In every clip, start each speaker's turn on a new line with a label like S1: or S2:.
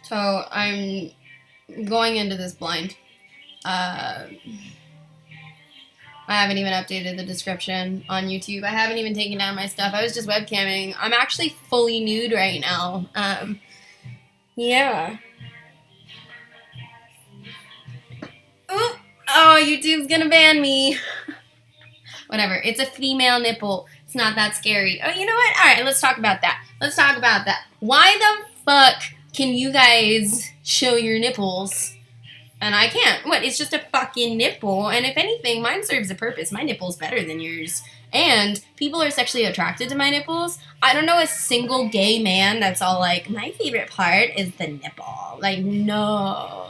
S1: So I'm going into this blind. I haven't even updated the description on YouTube. I haven't even taken down my stuff. I was just webcamming. I'm actually fully nude right now. Yeah. Ooh. Oh, YouTube's gonna ban me. Whatever. It's a female nipple. It's not that scary. Oh, you know what? Alright, let's talk about that. Let's talk about that. Why the fuck can you guys show your nipples and I can't? What? It's just a fucking nipple. And if anything, mine serves a purpose. My nipple's better than yours. And people are sexually attracted to my nipples. I don't know a single gay man that's all like, my favorite part is the nipple. Like, no.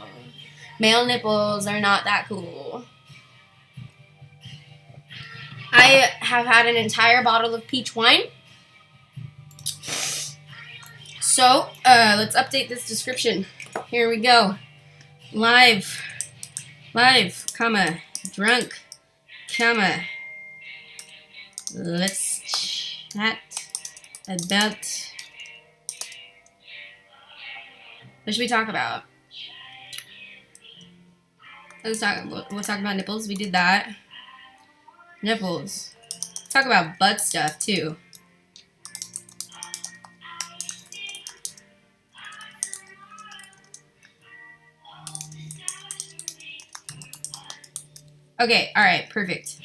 S1: Male nipples are not that cool. I have had an entire bottle of peach wine. So, let's update this description. Here we go. Live, comma, drunk, comma. Let's chat about... What should we talk about? We'll talk about nipples. We did that. Nipples. Talk about butt stuff, too. Okay, alright, perfect.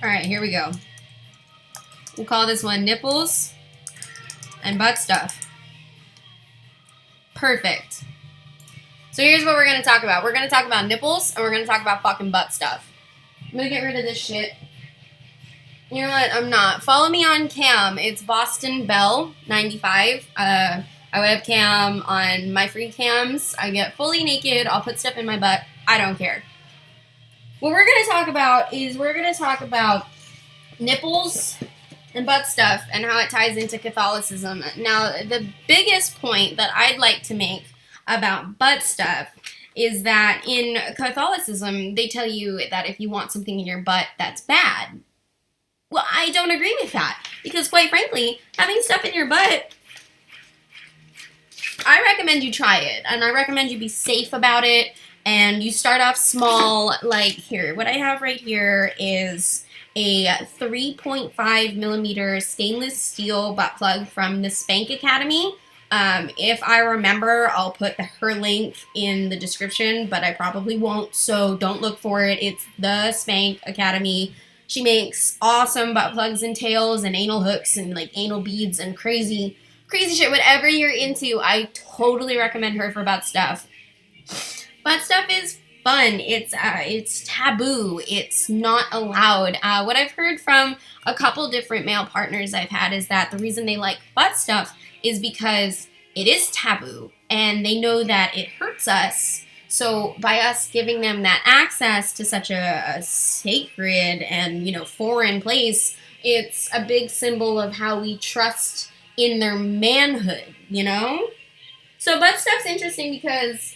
S1: Alright, here we go. We'll call this one Nipples and Butt Stuff. Perfect. So here's what we're going to talk about. We're going to talk about nipples, and we're going to talk about fucking butt stuff. I'm going to get rid of this shit. You know what? I'm not. Follow me on cam. It's Boston Bell 95. I webcam on my free cams. I get fully naked. I'll put stuff in my butt. I don't care. What we're going to talk about is nipples and butt stuff and how it ties into Catholicism. Now, the biggest point that I'd like to make about butt stuff is that in Catholicism, they tell you that if you want something in your butt, that's bad. Well, I don't agree with that, because quite frankly, having stuff in your butt, I recommend you try it, and I recommend you be safe about it, and you start off small. Like here, what I have right here is a 3.5 millimeter stainless steel butt plug from the Spank Academy. If I remember, I'll put her link in the description, but I probably won't, so don't look for it. It's the Spank Academy. She makes awesome butt plugs and tails and anal hooks and like anal beads and crazy shit. Whatever you're into, I totally recommend her for butt stuff. Butt stuff is fun. It's taboo. It's not allowed. What I've heard from a couple different male partners I've had is that the reason they like butt stuff is because it is taboo and they know that it hurts us. So by us giving them that access to such a sacred and, foreign place, it's a big symbol of how we trust in their manhood, So butt stuff's interesting because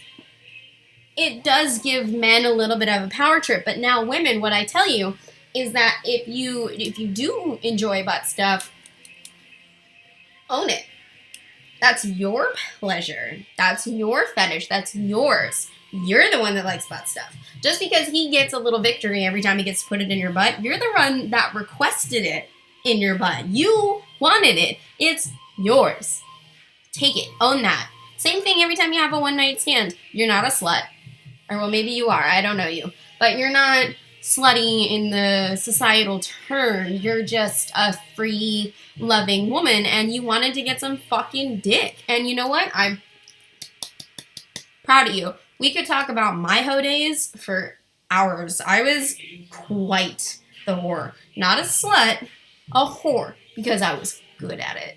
S1: it does give men a little bit of a power trip. But now women, what I tell you is that if you do enjoy butt stuff, own it. That's your pleasure. That's your fetish. That's yours. You're the one that likes butt stuff. Just because he gets a little victory every time he gets to put it in your butt, you're the one that requested it in your butt. You wanted it. It's yours. Take it. Own that. Same thing every time you have a one-night stand. You're not a slut. Or, well, maybe you are. I don't know you. But you're not slutty in the societal term. You're just a free, loving woman, and you wanted to get some fucking dick. And you know what? I'm proud of you. We could talk about my hoe days for hours. I was quite the whore. Not a slut, a whore, because I was good at it.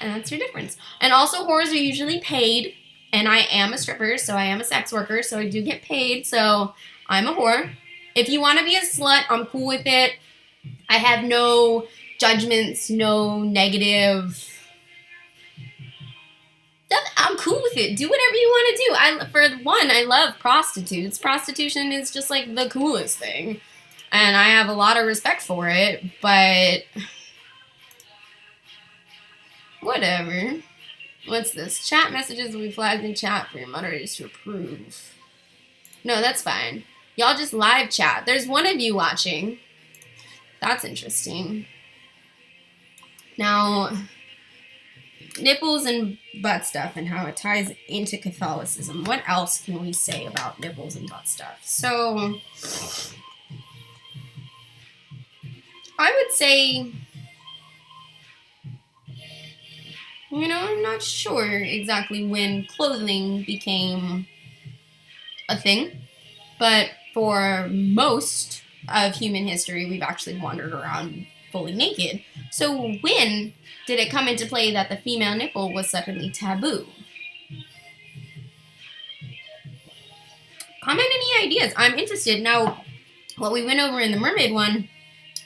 S1: And that's your difference. And also, whores are usually paid, and I am a stripper, so I am a sex worker, so I do get paid, so I'm a whore. If you want to be a slut, I'm cool with it. I have no judgments, no negative... I'm cool with it. Do whatever you want to do. For one, I love prostitutes. Prostitution is just like the coolest thing. and I have a lot of respect for it, but whatever. What's this? Chat messages will be flagged in chat for your moderators to approve. No, that's fine. Y'all just live chat. There's one of you watching. That's interesting. Now, nipples and butt stuff and how it ties into Catholicism. What else can we say about nipples and butt stuff? So, I would say, you know, I'm not sure exactly when clothing became a thing, but for most of human history, we've actually wandered around fully naked. So when did it come into play that the female nipple was suddenly taboo? Comment any ideas. I'm interested. Now, what we went over in the mermaid one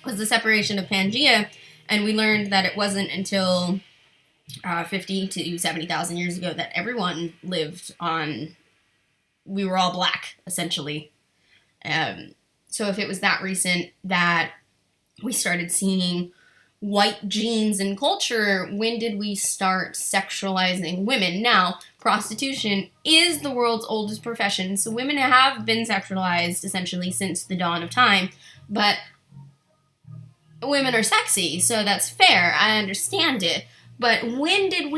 S1: was the separation of Pangea, and we learned that it wasn't until 50 to 70,000 years ago that everyone lived on, we were all black, essentially. So if it was that recent that we started seeing white genes in culture, when did we start sexualizing women? Now, prostitution is the world's oldest profession, so women have been sexualized essentially since the dawn of time, but women are sexy, so that's fair. I understand it. But when did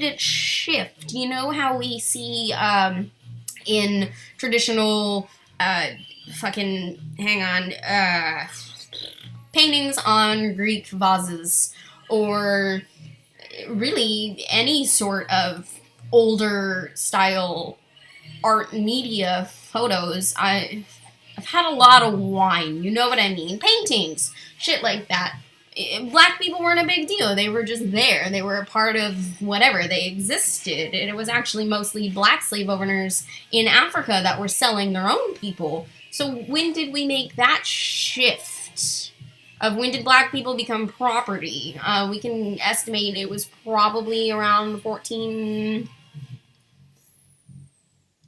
S1: it shift? You know how we see in traditional paintings on Greek vases, or really any sort of older style art media photos. I've had a lot of wine, you know what I mean? Paintings, shit like that. Black people weren't a big deal. They were just there. They were a part of whatever. They existed. It was actually mostly black slave owners in Africa that were selling their own people. So when did we make that shift? Of when did black people become property? We can estimate it was probably around 14...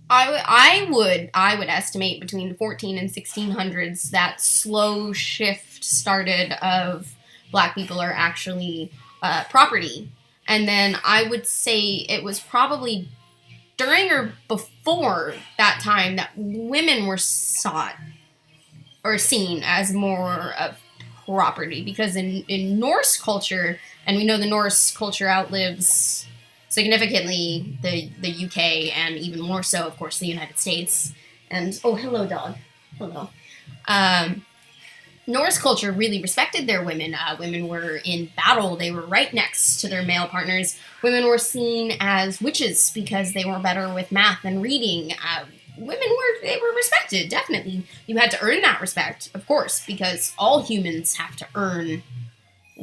S1: I would estimate between the 14 and 1600s that slow shift started of black people are actually property. And then I would say it was probably during or before that time that women were sought or seen as more of property. Because in Norse culture, and we know the Norse culture outlives significantly the UK, and even more so, of course, the United States. And, oh, hello, dog. Hello. Norse culture really respected their women. Women were in battle. They were right next to their male partners. Women were seen as witches because they were better with math and reading. Women were respected, definitely. You had to earn that respect, of course, because all humans have to earn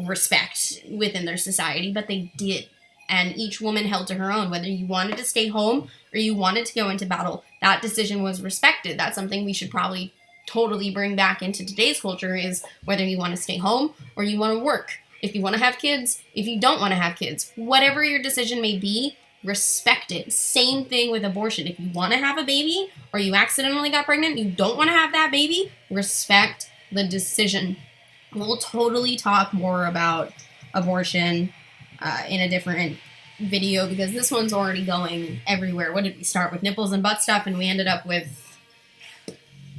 S1: respect within their society, but they did. And each woman held to her own. Whether you wanted to stay home or you wanted to go into battle, that decision was respected. That's something we should probably totally bring back into today's culture, is whether you want to stay home or you want to work. If you want to have kids, if you don't want to have kids, whatever your decision may be, respect it. Same thing with abortion. If you want to have a baby or you accidentally got pregnant, you don't want to have that baby, respect the decision. We'll totally talk more about abortion in a different video, because this one's already going everywhere. What did we start with? Nipples and butt stuff, and we ended up with,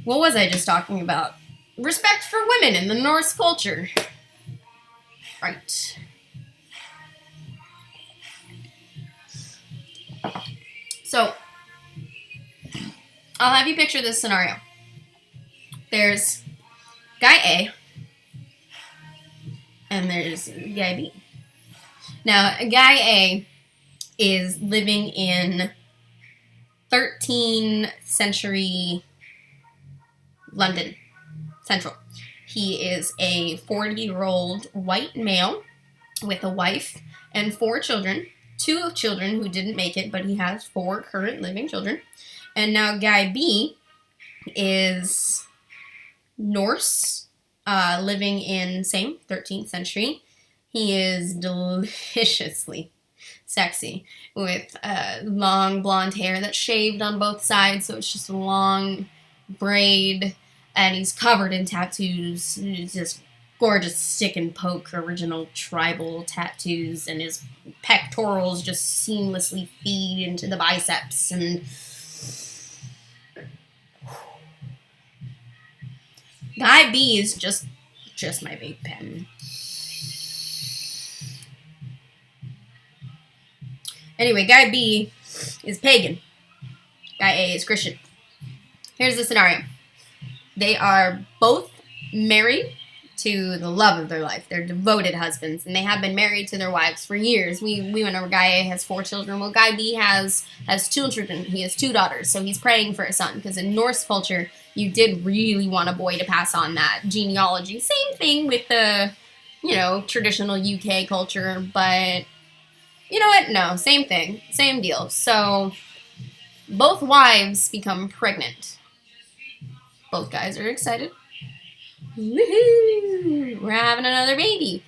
S1: what was I just talking about? Respect for women in the Norse culture. Right. So, I'll have you picture this scenario. There's guy A, and there's guy B. Now, guy A is living in 13th century London Central. He is a 40-year-old white male with a wife and 4 children. 2 children who didn't make it, but he has 4 current living children. And now guy B is Norse, living in same 13th century. He is deliciously sexy with long blonde hair that's shaved on both sides, so it's just a long braid. and he's covered in tattoos. He's just gorgeous stick and poke original tribal tattoos, and his pectorals just seamlessly feed into the biceps. And Guy B is just my vape pen. Anyway, Guy B is pagan. Guy A is Christian. Here's the scenario. They are both married to the love of their life. They're devoted husbands, and they have been married to their wives for years. We went over Guy A has 4 children. Well, Guy B has 2 children. He has 2 daughters, so he's praying for a son, because in Norse culture, you did really want a boy to pass on that genealogy. Same thing with the, traditional UK culture, but you know what? No, same thing. Same deal. So both wives become pregnant. Both guys are excited. Woohoo! We're having another baby.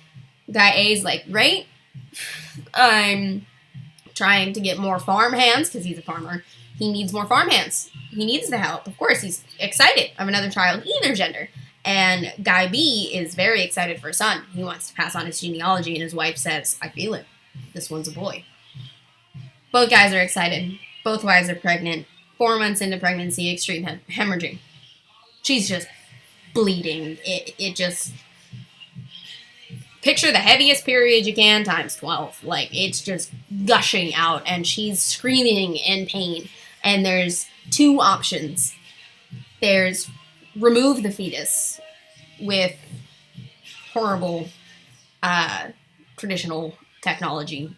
S1: Guy A's like, great. I'm trying to get more farm hands because he's a farmer. He needs more farm hands. He needs the help. Of course, he's excited of another child, either gender. And Guy B is very excited for a son. He wants to pass on his genealogy, and his wife says, I feel it. This one's a boy. Both guys are excited. Both wives are pregnant. 4 months into pregnancy, extreme hemorrhaging. She's just bleeding. It just... Picture the heaviest period you can times 12. Like, it's just gushing out, and she's screaming in pain. And there's 2 options. There's remove the fetus with horrible traditional technology.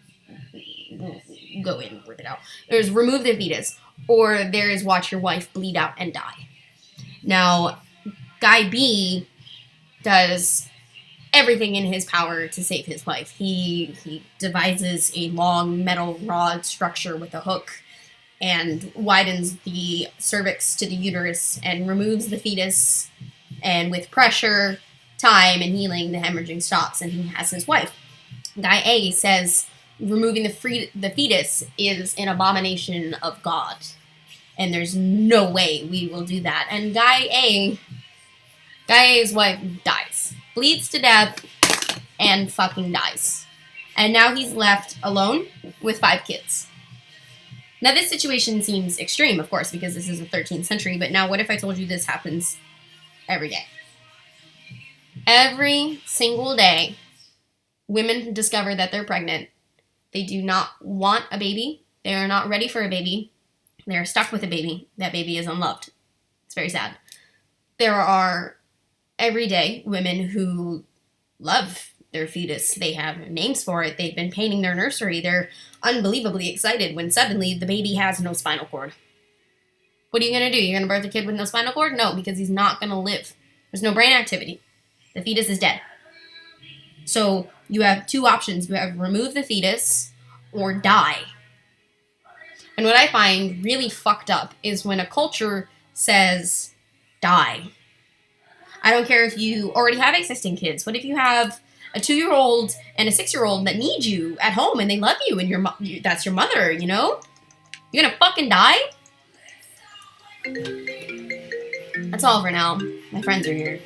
S1: Go in, rip it out. There's remove the fetus, or there is watch your wife bleed out and die. Now, Guy B does everything in his power to save his wife. He devises a long metal rod structure with a hook and widens the cervix to the uterus and removes the fetus, and with pressure, time, and healing, the hemorrhaging stops, and he has his wife. Guy A says removing the fetus is an abomination of God, and there's no way we will do that. And Guy A's wife dies, bleeds to death, and fucking dies. And now he's left alone with 5 kids. Now, this situation seems extreme, of course, because this is the 13th century, but now what if I told you this happens every day? Every single day, women discover that they're pregnant. They do not want a baby. They are not ready for a baby. They are stuck with a baby. That baby is unloved. It's very sad. There are, every day, women who love their fetus. They have names for it. They've been painting their nursery. They're unbelievably excited when suddenly the baby has no spinal cord. What are you going to do? You're going to birth a kid with no spinal cord? No, because he's not going to live. There's no brain activity. The fetus is dead. So you have 2 options. You have remove the fetus or die. And what I find really fucked up is when a culture says die. I don't care if you already have existing kids. What if you have a 2-year-old and a 6-year-old that need you at home and they love you and that's your mother, you know? You're gonna fucking die? That's all for now. My friends are here.